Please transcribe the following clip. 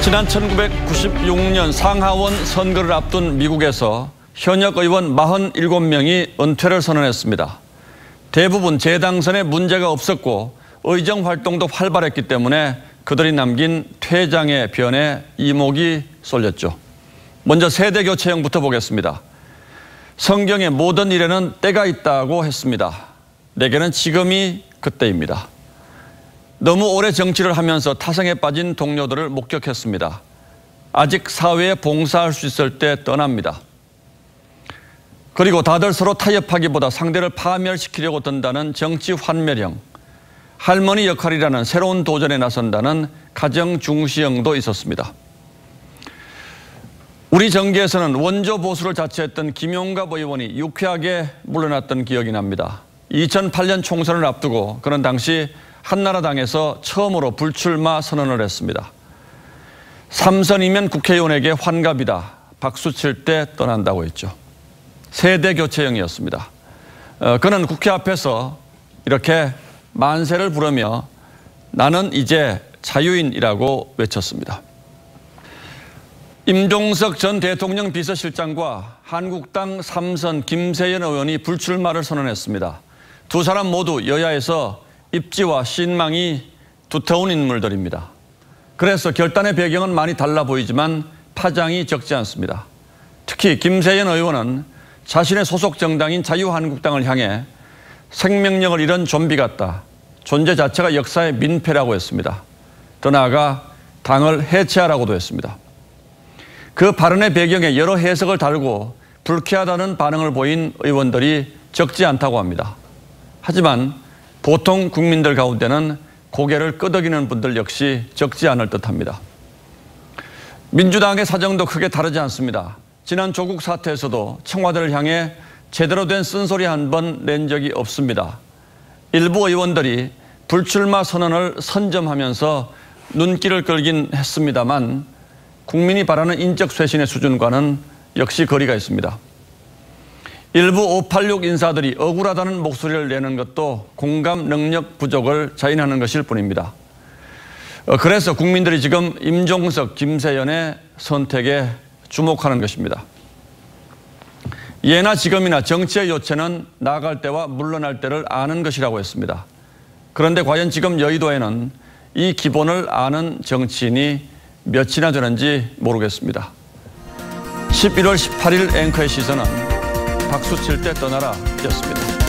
지난 1996년 상하원 선거를 앞둔 미국에서 현역 의원 47명이 은퇴를 선언했습니다. 대부분 재당선에 문제가 없었고 의정 활동도 활발했기 때문에 그들이 남긴 퇴장의 변에 이목이 쏠렸죠. 먼저 세대 교체형부터 보겠습니다. 성경의 모든 일에는 때가 있다고 했습니다. 내게는 지금이 그때입니다. 너무 오래 정치를 하면서 타성에 빠진 동료들을 목격했습니다. 아직 사회에 봉사할 수 있을 때 떠납니다. 그리고 다들 서로 타협하기보다 상대를 파멸시키려고 든다는 정치 환멸형, 할머니 역할이라는 새로운 도전에 나선다는 가정 중시형도 있었습니다. 우리 정계에서는 원조 보수를 자처했던 김용갑 의원이 유쾌하게 물러났던 기억이 납니다. 2008년 총선을 앞두고 그는 당시 한나라당에서 처음으로 불출마 선언을 했습니다. 3선이면 국회의원에게 환갑이다. 박수 칠 때 떠난다고 했죠. 세대 교체형이었습니다. 그는 국회 앞에서 이렇게 만세를 부르며 나는 이제 자유인이라고 외쳤습니다. 임종석 전 대통령 비서실장과 한국당 3선 김세연 의원이 불출마를 선언했습니다. 두 사람 모두 여야에서 입지와 신망이 두터운 인물들입니다. 그래서 결단의 배경은 많이 달라 보이지만 파장이 적지 않습니다. 특히 김세연 의원은 자신의 소속 정당인 자유한국당을 향해 생명력을 잃은 좀비 같다. 존재 자체가 역사의 민폐라고 했습니다. 더 나아가 당을 해체하라고도 했습니다. 그 발언의 배경에 여러 해석을 달고 불쾌하다는 반응을 보인 의원들이 적지 않다고 합니다. 하지만 보통 국민들 가운데는 고개를 끄덕이는 분들 역시 적지 않을 듯합니다. 민주당의 사정도 크게 다르지 않습니다. 지난 조국 사태에서도 청와대를 향해 제대로 된 쓴소리 한 번 낸 적이 없습니다. 일부 의원들이 불출마 선언을 선점하면서 눈길을 끌긴 했습니다만 국민이 바라는 인적 쇄신의 수준과는 역시 거리가 있습니다. 일부 586 인사들이 억울하다는 목소리를 내는 것도 공감 능력 부족을 자인하는 것일 뿐입니다. 그래서 국민들이 지금 임종석, 김세연의 선택에 주목하는 것입니다. 예나 지금이나 정치의 요체는 나아갈 때와 물러날 때를 아는 것이라고 했습니다. 그런데 과연 지금 여의도에는 이 기본을 아는 정치인이 몇이나 되는지 모르겠습니다. 11월 18일 앵커의 시선은 박수 칠 때 떠나라 였습니다.